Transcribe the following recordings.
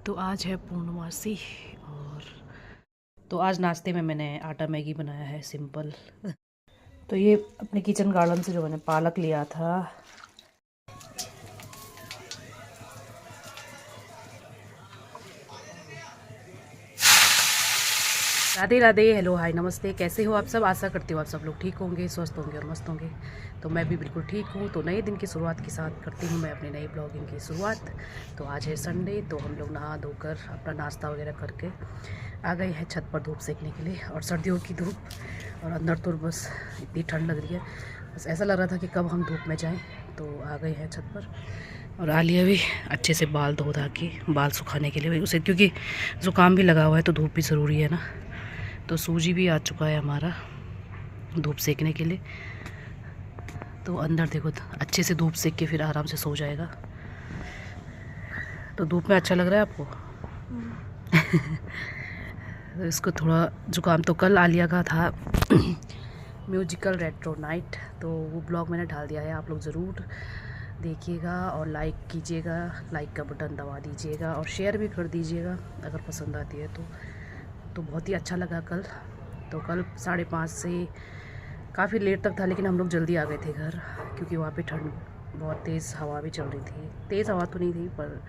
तो आज है पूर्णमासी और तो आज नाश्ते में मैंने आटा मैगी बनाया है सिंपल। तो ये अपने किचन गार्डन से जो मैंने पालक लिया था, राधे राधे, हेलो हाय नमस्ते, कैसे हो आप सब। आशा करती हूँ आप सब लोग ठीक होंगे, स्वस्थ होंगे और मस्त होंगे। तो मैं भी बिल्कुल ठीक हूँ। तो नए दिन की शुरुआत के साथ करती हूँ मैं अपने नई ब्लॉगिंग की शुरुआत। तो आज है संडे, तो हम लोग नहा धोकर अपना नाश्ता वगैरह करके आ गए हैं छत पर धूप सेकने के लिए। और सर्दियों की धूप, और अंदर तो बस इतनी ठंड लग रही है, बस ऐसा लग रहा था कि कब हम धूप में जाएँ। तो आ गए हैं छत पर। और आलिया भी अच्छे से बाल धो धा के बाल सुखाने के लिए उसे, क्योंकि ज़ुकाम भी लगा हुआ है तो धूप भी ज़रूरी है ना। तो सूजी भी आ चुका है हमारा धूप सेकने के लिए। तो अंदर देखो, अच्छे से धूप सेक के फिर आराम से सो जाएगा। तो धूप में अच्छा लग रहा है आपको? तो इसको थोड़ा जुकाम तो कल आलिया का था म्यूजिकल रेट्रो नाइट, तो वो ब्लॉग मैंने डाल दिया है, आप लोग ज़रूर देखिएगा और लाइक कीजिएगा, लाइक का बटन दबा दीजिएगा और शेयर भी कर दीजिएगा अगर पसंद आती है तो बहुत ही अच्छा लगा कल। तो कल 5:30 से काफ़ी लेट तक था, लेकिन हम लोग जल्दी आ गए थे घर, क्योंकि वहाँ पे ठंड बहुत तेज़ हवा भी चल रही थी। तेज़ हवा तो नहीं थी पर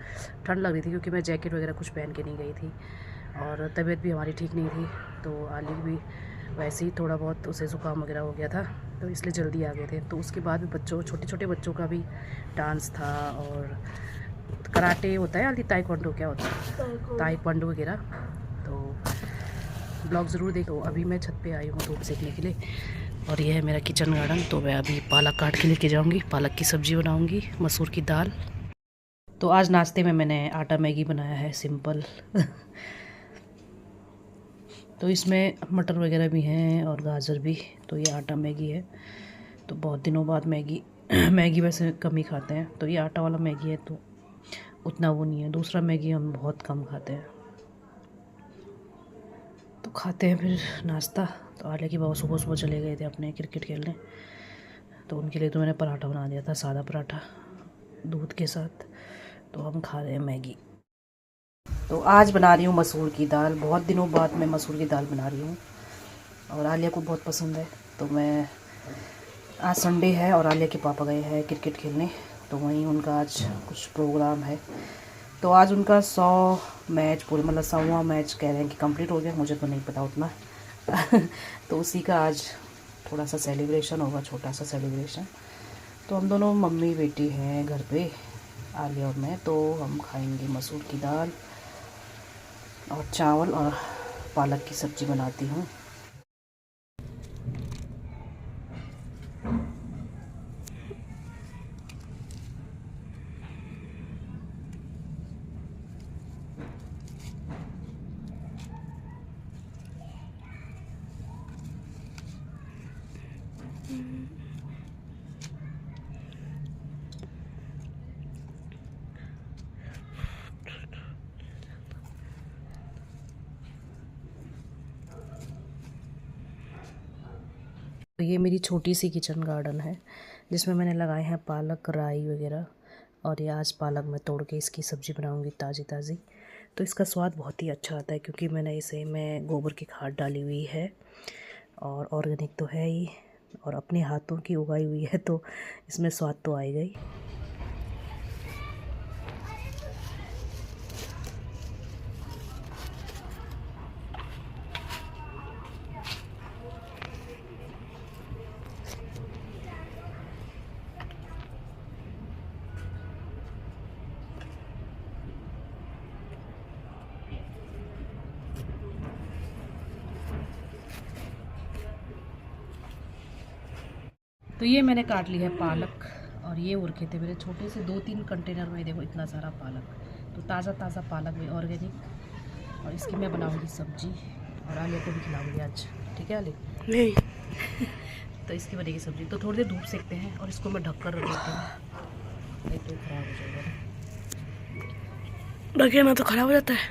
ठंड लग रही थी, क्योंकि मैं जैकेट वगैरह कुछ पहन के नहीं गई थी और तबीयत भी हमारी ठीक नहीं थी। तो आली भी वैसे ही थोड़ा बहुत उसे ज़ुकाम वगैरह हो गया था, तो इसलिए जल्दी आ गए थे। तो उसके बाद भी बच्चों, छोटे छोटे बच्चों का भी डांस था और कराटे होता है, आली ताइक्वांडो क्या होता है, ताइक्वांडो वगैरह। तो ब्लॉग ज़रूर देखो। अभी मैं छत पे आई हूँ धूप सेकने के लिए, और ये है मेरा किचन गार्डन। तो मैं अभी पालक काट के लेके जाऊँगी, पालक की सब्ज़ी बनाऊँगी, मसूर की दाल। तो आज नाश्ते में मैंने आटा मैगी बनाया है सिंपल तो इसमें मटर वगैरह भी हैं और गाजर भी। तो ये आटा मैगी है। तो बहुत दिनों बाद मैगी मैगी वैसे कम ही खाते हैं, तो ये आटा वाला मैगी है तो उतना वो नहीं है। दूसरा मैगी हम बहुत कम खाते हैं। तो खाते हैं फिर नाश्ता। तो आलिया की बाबा सुबह सुबह चले गए थे अपने क्रिकेट खेलने, तो उनके लिए तो मैंने पराठा बना दिया था, सादा पराठा दूध के साथ। तो हम खा रहे हैं मैगी। तो आज बना रही हूँ मसूर की दाल। बहुत दिनों बाद मैं मसूर की दाल बना रही हूँ और आलिया को बहुत पसंद है। तो मैं, आज संडे है और आलिया के पापा गए हैं क्रिकेट खेलने, तो वहीं उनका आज कुछ प्रोग्राम है। तो आज उनका 100 मैच पूरे, मतलब 100वां मैच कह रहे हैं कि कंप्लीट हो गया, मुझे तो नहीं पता उतना तो उसी का आज थोड़ा सा सेलिब्रेशन होगा, छोटा सा सेलिब्रेशन। तो हम दोनों मम्मी बेटी हैं घर पे, आलिया और मैं। तो हम खाएंगे मसूर की दाल और चावल और पालक की सब्ज़ी बनाती हूँ। तो ये मेरी छोटी सी किचन गार्डन है, जिसमें मैंने लगाए हैं पालक, राई वगैरह। और ये आज पालक मैं तोड़ के इसकी सब्ज़ी बनाऊंगी ताज़ी ताज़ी। तो इसका स्वाद बहुत ही अच्छा आता है, क्योंकि मैंने इसे में गोबर की खाद डाली हुई है और ऑर्गेनिक तो है ही, और अपने हाथों की उगाई हुई है, तो इसमें स्वाद तो आएगा ही। तो ये मैंने काट ली है पालक, और ये उरखे थे मेरे छोटे से 2-3 कंटेनर में, देखो इतना सारा पालक। तो ताज़ा ताज़ा पालक में ऑर्गेनिक, और इसकी मैं बनाऊंगी सब्जी और आलिया को भी खिलाऊंगी आज। ठीक है आलिया? नहीं तो इसकी बनेगी सब्जी। तो थोड़ी देर धूप सेकते हैं और इसको मैं ढक कर रख देती हूँ, नहीं तो ख़राब हो जाएगा। ढके ना तो ख़राब हो जाता है,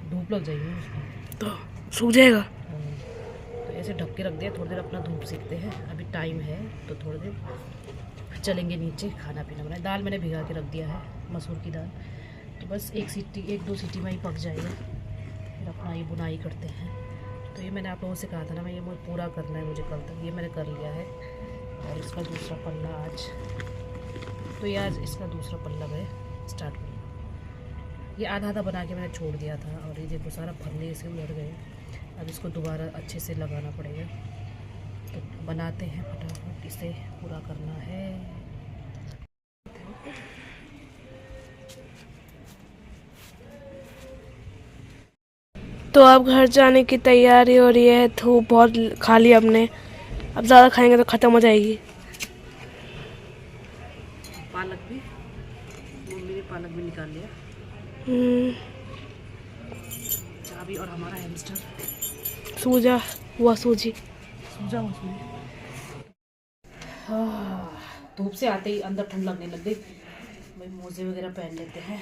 धूप लग जाएगी उसको तो सूख जाएगा। तो ऐसे ढक के रख दिया, थोड़ी देर अपना धूप सेकते हैं। अभी टाइम है तो थोड़ी देर चलेंगे नीचे, खाना पीना बनाए। दाल मैंने भिगा के रख दिया है, मसूर की दाल। तो बस एक दो सीटी में ही पक जाएगा, फिर अपना ये बुनाई करते हैं। तो ये मैंने आप लोगों से कहा था ना, मैं ये मुझे पूरा करना है मुझे कल तक, ये मैंने कर लिया है। और इसका दूसरा पल्ला आज, तो ये आज इसका दूसरा पल्ला मैं स्टार्ट करूँगा। ये आधा आधा बना के मैंने छोड़ दिया था और ये देखो सारा फल्ले इसके उलट गए। अब इसको दोबारा अच्छे से लगाना पड़ेगा। तो बनाते हैं फटाफट, इसे पूरा करना है। तो अब घर जाने की तैयारी हो रही है। धूप बहुत खा ली हमने, अब ज़्यादा खाएंगे तो ख़त्म हो जाएगी। पालक भी मम्मी ने पालक भी निकाल लिया, चाबी और हमारा हैमस्टर सूजा हुआ सूजी सूजा उसमें। धूप से आते ही अंदर ठंड लगने लग गई। भाई मोजे वगैरह पहन लेते हैं,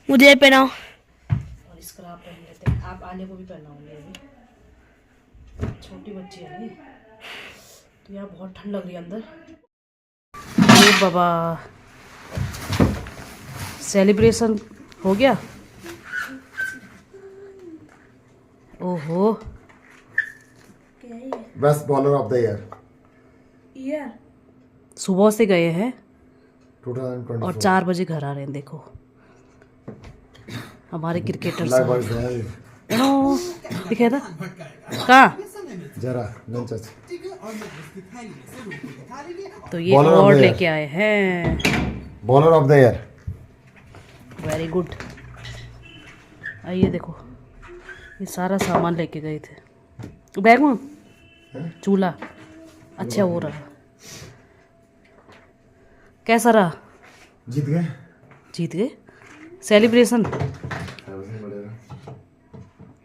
मुझे पहनाओ और स्क्राफ पहन लेते हैं। आप आलिया को भी पहनाओगे, अभी छोटी बच्ची है नहीं, तो यहाँ बहुत ठंड लग रही है अंदर। अरे बाबा, सेलिब्रेशन हो गया। ओहो, best bowler of the year सुबह से गए हैं 2024 और 4 बजे घर आ रहे हैं। देखो हमारे क्रिकेटर दिखाया था कहाँ, जरा नंचच। तो ये अवार्ड लेके आए हैं, bowler of the year. Very good. आइए देखो, ये सारा सामान लेके गए थे बैग में। चूल्हा अच्छा हो रहा, कैसा रहा? जीत गए। जीत गए, सेलिब्रेशन।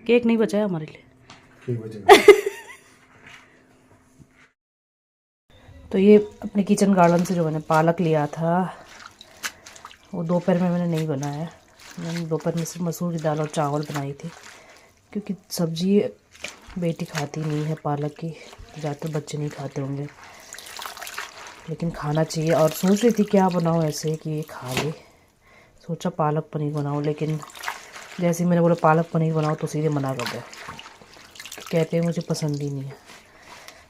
केक नहीं बचा है हमारे लिए। ठीक बचेगा। तो ये अपने किचन गार्डन से जो मैंने पालक लिया था, वो दोपहर में मैंने नहीं बनाया। मैंने दोपहर में सिर्फ मसूर की दाल और चावल बनाई थी, क्योंकि सब्जी बेटी खाती नहीं है पालक की, ज़्यादातर बच्चे नहीं खाते होंगे, लेकिन खाना चाहिए। और सोच रही थी क्या बनाऊँ ऐसे कि ये खा ले, सोचा पालक पनीर बनाऊँ, लेकिन जैसे ही मैंने बोला पालक पनीर बनाओ तो सीधे मना कर दिया। तो कहते हैं मुझे पसंद ही नहीं है,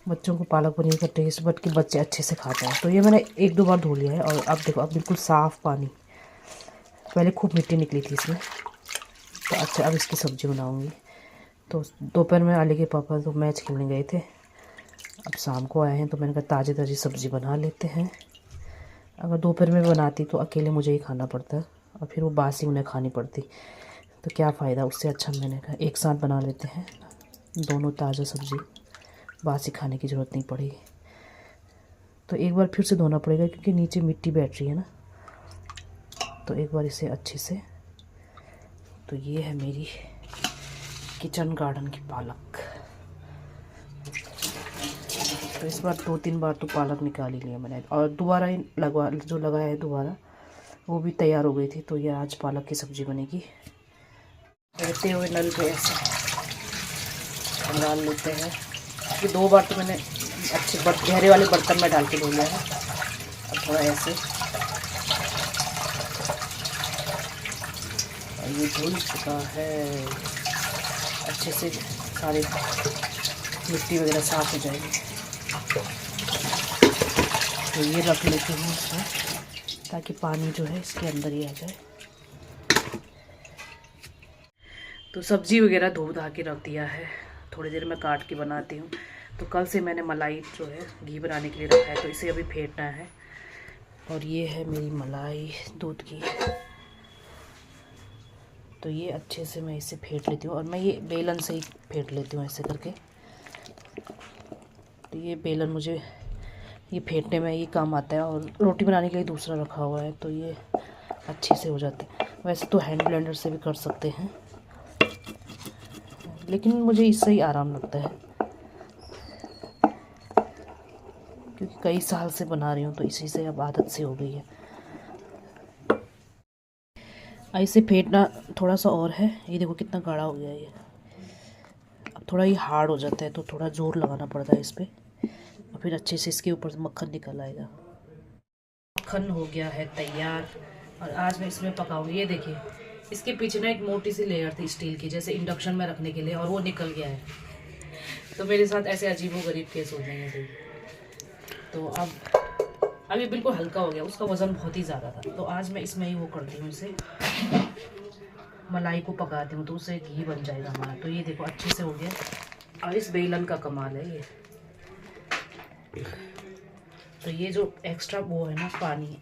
बच्चों को पालक पनीर का टेस्ट, बट के बच्चे अच्छे से खाते हैं। तो ये मैंने 1-2 बार धो लिया है और अब देखो, अब बिल्कुल साफ़ पानी, पहले खूब मिट्टी निकली थी इसमें। तो अच्छा, अब इसकी सब्ज़ी बनाऊँगी। तो दोपहर में आले के पापा तो मैच खेलने गए थे, अब शाम को आए हैं, तो मैंने कहा ताज़ी ताज़ी सब्ज़ी बना लेते हैं। अगर दोपहर में बनाती तो अकेले मुझे ही खाना पड़ता और फिर वो बासी उन्हें खानी पड़ती, तो क्या फ़ायदा। उससे अच्छा मैंने कहा एक साथ बना लेते हैं, दोनों ताज़ा सब्ज़ी, बासी खाने की ज़रूरत नहीं पड़ेगी। तो एक बार फिर से धोना पड़ेगा क्योंकि नीचे मिट्टी बैठ रही है ना, तो एक बार इसे अच्छे से। तो ये है मेरी किचन गार्डन की पालक। तो इस बार 2-3 बार तो पालक निकाल ही लिया मैंने, और दोबारा ही लगाया है दोबारा, वो भी तैयार हो गई थी। तो ये आज पालक की सब्ज़ी बनेगी। रहते हुए नल पे ऐसे डाल लेते हैं, ये 2 बार तो मैंने अच्छे गहरे वाले बर्तन में डाल के धो लिया है। अब थोड़ा ऐसे, और ये धुल चुका है अच्छे से, सारे मिट्टी वगैरह साफ़ हो जाएगी। तो ये रख लेती हूँ इसमें, ताकि पानी जो है इसके अंदर ही आ जाए। तो सब्ज़ी वगैरह धो धा के रख दिया है, थोड़ी देर में काट के बनाती हूँ। तो कल से मैंने मलाई जो है घी बनाने के लिए रखा है, तो इसे अभी फेंटना है। और ये है मेरी मलाई दूध की। तो ये अच्छे से मैं इसे फेंट लेती हूँ, और मैं ये बेलन से ही फेंट लेती हूँ ऐसे करके। तो ये बेलन मुझे ये फेंटने में ये काम आता है, और रोटी बनाने के लिए दूसरा रखा हुआ है, तो ये अच्छे से हो जाते हैं। वैसे तो हैंड ब्लेंडर से भी कर सकते हैं, लेकिन मुझे इससे ही आराम लगता है, क्योंकि कई साल से बना रही हूँ, तो इसी से अब आदत से हो गई है। ऐसे फेंटना थोड़ा सा और है, ये देखो कितना गाढ़ा हो गया है ये। अब थोड़ा ये हार्ड हो जाता है, तो थोड़ा ज़ोर लगाना पड़ता है इस पर, और फिर अच्छे से इसके ऊपर से मक्खन निकल आएगा। मक्खन हो गया है तैयार, और आज मैं इसमें पकाऊंगी। ये देखिए, इसके पीछे ना एक मोटी सी लेयर थी स्टील की, जैसे इंडक्शन में रखने के लिए, और वो निकल गया है। तो मेरे साथ ऐसे अजीबोगरीब केस हो जाएंगे। तो अब ये बिल्कुल हल्का हो गया, उसका वज़न बहुत ही ज़्यादा था। तो आज मैं इसमें ही वो करती हूँ, इसे मलाई को पकाती हूँ, तो उससे घी बन जाएगा हमारा। तो ये देखो अच्छे से हो गया। और इस बेलन का कमाल है ये। तो ये जो एक्स्ट्रा वो है ना पानी,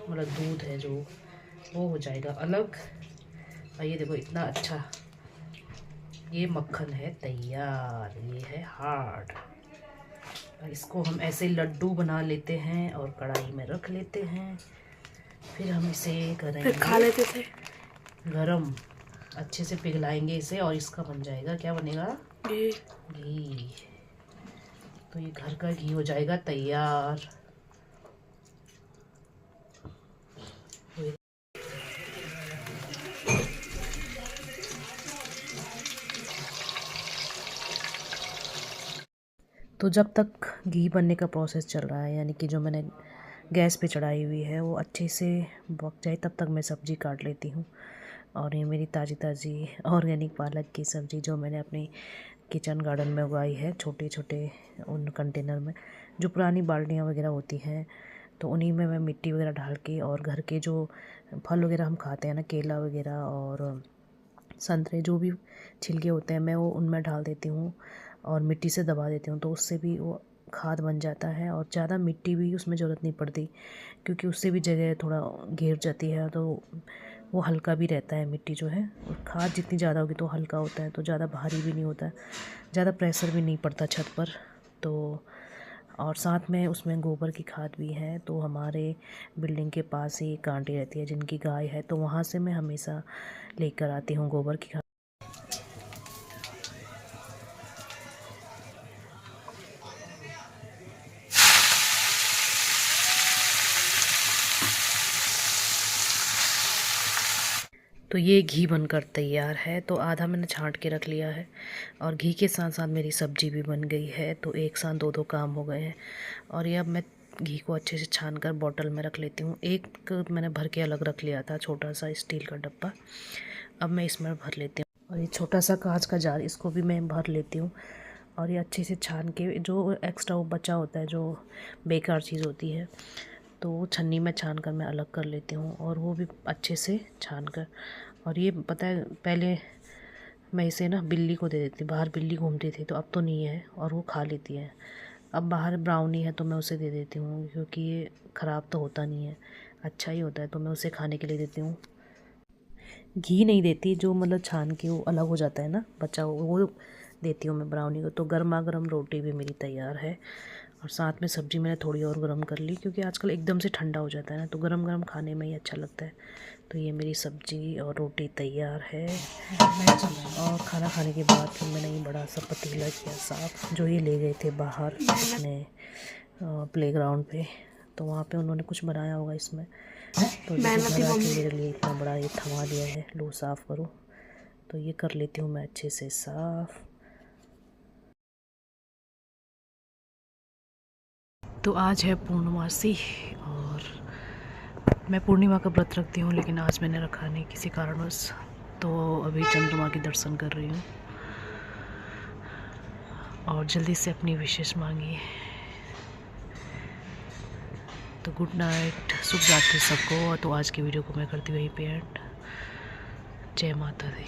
मतलब दूध है जो, वो हो जाएगा अलग। और ये देखो इतना अच्छा ये मक्खन है तैयार। ये है हार्ड। इसको हम ऐसे लड्डू बना लेते हैं और कढ़ाई में रख लेते हैं। फिर हम इसे करेंगे, फिर खा लेते थे गरम। अच्छे से पिघलाएंगे इसे और इसका बन जाएगा, क्या बनेगा, घी। तो ये घर का घी हो जाएगा तैयार। तो जब तक घी बनने का प्रोसेस चल रहा है, यानी कि जो मैंने गैस पे चढ़ाई हुई है वो अच्छे से पक जाए, तब तक मैं सब्ज़ी काट लेती हूँ। और ये मेरी ताज़ी ताज़ी ऑर्गेनिक पालक की सब्ज़ी जो मैंने अपनी किचन गार्डन में उगाई है, छोटे छोटे उन कंटेनर में। जो पुरानी बाल्टियाँ वगैरह होती हैं तो उन्हीं में मैं मिट्टी वगैरह डाल के, और घर के जो फल वगैरह हम खाते हैं ना, केला वगैरह और संतरे, जो भी छिलके होते हैं, मैं वो उनमें डाल देती हूँ और मिट्टी से दबा देती हूँ। तो उससे भी वो खाद बन जाता है और ज़्यादा मिट्टी भी उसमें ज़रूरत नहीं पड़ती, क्योंकि उससे भी जगह थोड़ा घेर जाती है। तो वो हल्का भी रहता है मिट्टी जो है। और खाद जितनी ज़्यादा होगी तो हल्का होता है, तो ज़्यादा भारी भी नहीं होता है, ज़्यादा प्रेशर भी नहीं पड़ता छत पर। तो और साथ में उसमें गोबर की खाद भी है। तो हमारे बिल्डिंग के पास ही एक आंटी रहती है जिनकी गाय है, तो वहाँ से मैं हमेशा लेकर आती हूँ गोबर की खाद। तो ये घी बनकर तैयार है। तो आधा मैंने छांट के रख लिया है और घी के साथ साथ मेरी सब्ज़ी भी बन गई है। तो एक साथ दो काम हो गए हैं। और ये अब मैं घी को अच्छे से छान कर बॉटल में रख लेती हूँ। एक मैंने भर के अलग रख लिया था, छोटा सा स्टील का डब्बा। अब मैं इसमें भर लेती हूँ। और ये छोटा सा कांच का जार, इसको भी मैं भर लेती हूँ। और ये अच्छे से छान के, जो एक्स्ट्रा वो बचा होता है, जो बेकार चीज़ होती है, तो वो छन्नी में छान कर मैं अलग कर लेती हूँ। और वो भी अच्छे से छान कर, और ये पता है पहले मैं इसे ना बिल्ली को दे देती, बाहर बिल्ली घूमती थी, तो अब तो नहीं है और वो खा लेती है। अब बाहर ब्राउनी है तो मैं उसे दे देती हूँ, क्योंकि ये ख़राब तो होता नहीं है, अच्छा ही होता है, तो मैं उसे खाने के लिए देती हूँ। घी नहीं देती, जो मतलब छान के वो अलग हो जाता है ना बचा वो देती हूँ मैं ब्राउनी को। तो गर्मा गर्म रोटी भी मेरी तैयार है। और साथ में सब्ज़ी मैंने थोड़ी और गर्म कर ली, क्योंकि आजकल एकदम से ठंडा हो जाता है ना, तो गरम गरम खाने में ही अच्छा लगता है। तो ये मेरी सब्ज़ी और रोटी तैयार है। और खाना खाने के बाद फिर मैंने ये बड़ा सा पतीला किया साफ, जो ये ले गए थे बाहर अपने प्लेग्राउंड पे, तो वहाँ पे उन्होंने कुछ बनाया होगा इसमें। तो घर आके मेरे लिए इतना बड़ा ये थमा दिया है, लो साफ़ करो। तो ये कर लेती हूँ मैं अच्छे से साफ़। तो आज है पूर्णमासी और मैं पूर्णिमा का व्रत रखती हूँ, लेकिन आज मैंने रखा नहीं किसी कारणवश। तो अभी चंद्रमा के दर्शन कर रही हूँ और जल्दी से अपनी विशेष मांगी। तो गुड नाइट, शुभ रात्रि सबको। तो आज की वीडियो को मैं करती हुई एंड। जय माता दी।